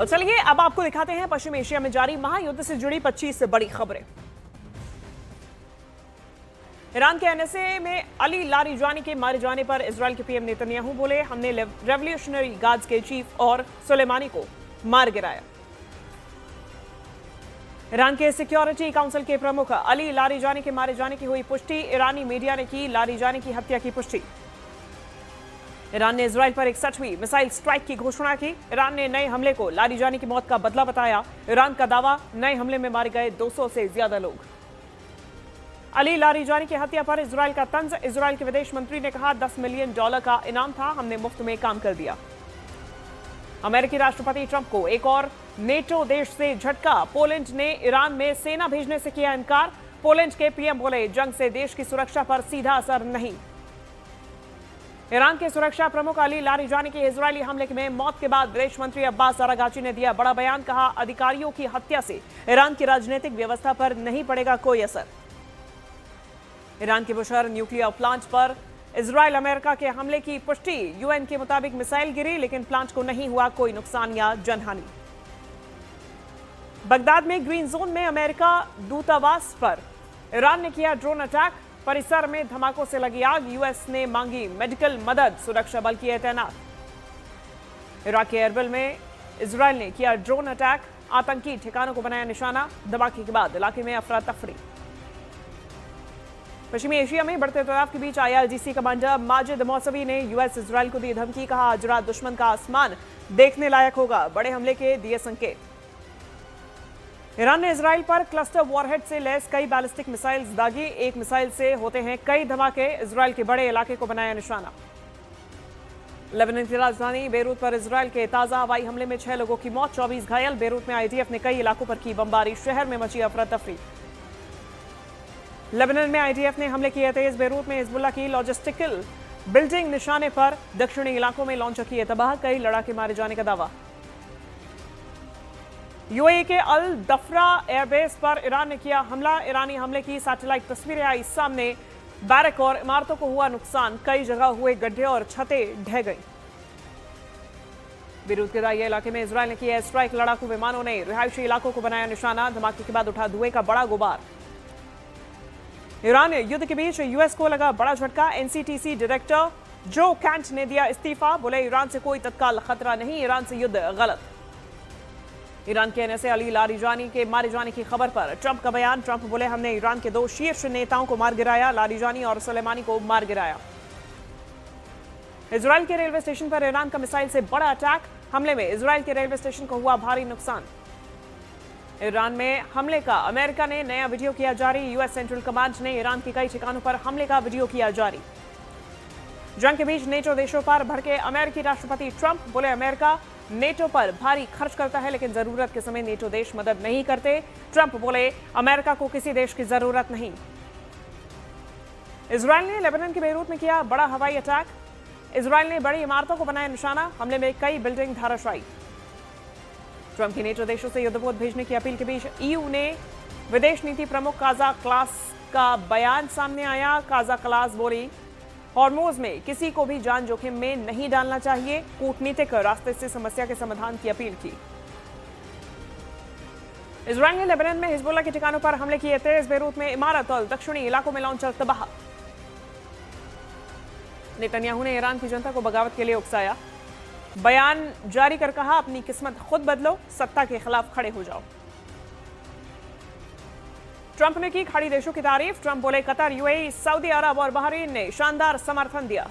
तो चलिए अब आपको दिखाते हैं पश्चिम एशिया में जारी महायुद्ध से जुड़ी 25 बड़ी खबरें। ईरान के एनएसए में अली लारिजानी के मारे जाने पर इजरायल के पीएम नेतन्याहू बोले, हमने रेवोल्यूशनरी गार्ड्स के चीफ और सुलेमानी को मार गिराया। ईरान के सिक्योरिटी काउंसिल के प्रमुख अली लारिजानी के मारे जाने की हुई पुष्टि। ईरानी मीडिया ने की लारिजानी की हत्या की पुष्टि। ईरान ने इजरायल पर 61वीं मिसाइल स्ट्राइक की घोषणा की। ईरान ने नए हमले को लारिजानी की मौत का बदला बताया। ईरान का दावा, नए हमले में मारे गए 200 से ज्यादा लोग। अली लारिजानी की हत्या पर इजरायल का तंज। इजरायल के विदेश मंत्री ने कहा, $10 मिलियन का इनाम था, हमने मुफ्त में काम कर दिया। अमेरिकी राष्ट्रपति ट्रंप को एक और नेटो देश से झटका। पोलैंड ने ईरान में सेना भेजने से किया इनकार। पोलैंड के पीएम बोले, जंग से देश की सुरक्षा पर सीधा असर नहीं। ईरान के सुरक्षा प्रमुख अली लारिजानी के इजरायली हमले में मौत के बाद विदेश मंत्री अब्बास अरागाची ने दिया बड़ा बयान। कहा, अधिकारियों की हत्या से ईरान की राजनीतिक व्यवस्था पर नहीं पड़ेगा कोई असर। ईरान के बुशहर न्यूक्लियर प्लांट पर इजरायल अमेरिका के हमले की पुष्टि। यूएन के मुताबिक मिसाइल गिरी, लेकिन प्लांट को नहीं हुआ कोई नुकसान या जनहानि। बगदाद में ग्रीन जोन में अमेरिका दूतावास पर ईरान ने किया ड्रोन अटैक। परिसर में धमाकों से लगी आग। यूएस ने मांगी मेडिकल मदद, सुरक्षा बल किए तैनात। इराक के एरबिल में इजरायल ने किया ड्रोन अटैक। आतंकी ठिकानों को बनाया निशाना। धमाके के बाद इलाके में अफरा तफरी। पश्चिमी एशिया में बढ़ते तनाव के बीच आईआरजीसी कमांडर माजिद मौसवी ने यूएस इजरायल को दी धमकी। कहा, आज रात दुश्मन का आसमान देखने लायक होगा। बड़े हमले के दिए संकेत। ईरान ने इजरायल पर क्लस्टर वॉरहेड से लैस कई बैलिस्टिक मिसाइल्स दागी। एक मिसाइल से होते हैं कई धमाके। इजरायल के बड़े इलाके को बनाया निशाना। लेबनान की राजधानी बेरूत पर इजरायल के ताजा हवाई हमले में 6 लोगों की मौत, 24 घायल। बेरूत में आईडीएफ ने कई इलाकों पर की बमबारी। शहर में मची अफरा तफरी। लेबनान में आईडीएफ ने हमले किए तेज। बेरूत में हिजबुल्लाह की लॉजिस्टिकल बिल्डिंग निशाने पर। दक्षिणी इलाकों में लॉन्चर किए तबाह, कई लड़ाके मारे जाने का दावा। यूएई के अल दफरा एयरबेस पर ईरान ने किया हमला। ईरानी हमले की सैटेलाइट तस्वीरें आई सामने। बैरक और इमारतों को हुआ नुकसान, कई जगह हुए गड्ढे और छतें ढह गई। बेरूत के दाइया इलाके में इजरायल ने किया एयर स्ट्राइक। लड़ाकू विमानों ने रिहायशी इलाकों को बनाया निशाना। धमाके के बाद उठा धुएं का बड़ा गुबार। ईरान युद्ध के बीच यूएस को लगा बड़ा झटका। एनसीटीसी डायरेक्टर जो कैंट ने दिया इस्तीफा। बोले, ईरान से कोई तत्काल खतरा नहीं, ईरान से युद्ध गलत। ईरान के एनएसए अली लारिजानी के मारे जाने की खबर पर ट्रंप का बयान। ट्रंप बोले, हमने ईरान के 2 शीर्ष नेताओं को मार गिराया, लारिजानी और सुलेमानी को मार गिराया। इजरायल के रेलवे स्टेशन पर ईरान का मिसाइल से बड़ा अटैक। हमले में इजरायल के रेलवे स्टेशन को हुआ भारी नुकसान। ईरान में हमले का अमेरिका ने नया वीडियो किया जारी। यूएस सेंट्रल कमांड ने ईरान के कई ठिकानों पर हमले का वीडियो किया जारी। जंग के बीच नेटो देशों पर भड़के अमेरिकी राष्ट्रपति ट्रंप। बोले, अमेरिका नेटो पर भारी खर्च करता है, लेकिन जरूरत के समय नेटो देश मदद नहीं करते। ट्रंप बोले, अमेरिका को किसी देश की जरूरत नहीं। इजरायल ने लेबनान के बेरूत में किया बड़ा हवाई अटैक। इजरायल ने बड़ी इमारतों को बनाया निशाना। हमले में कई बिल्डिंग धराशायी। ट्रंप की नेटो देशों से युद्धपोत भेजने की अपील के बीच ईयू ने विदेश नीति प्रमुख काजा क्लास का बयान सामने आया। काजा क्लास बोली, हॉर्मोज में किसी को भी जान जोखिम में नहीं डालना चाहिए। कूटनीतिक रास्ते से समस्या के समाधान की अपील की। इजरायल ने लेबनान में हिजबुल्लाह के ठिकानों पर हमले किए तेज। बेरूत में इमारत और दक्षिणी इलाकों में लॉन्चर तबाह। नेतन्याहू ने ईरान की जनता को बगावत के लिए उकसाया। बयान जारी कर कहा, अपनी किस्मत खुद बदलो, सत्ता के खिलाफ खड़े हो जाओ। ट्रंप ने की खाड़ी देशों की तारीफ। ट्रंप बोले, कतर, यूएई, सऊदी अरब और बहरीन ने शानदार समर्थन दिया।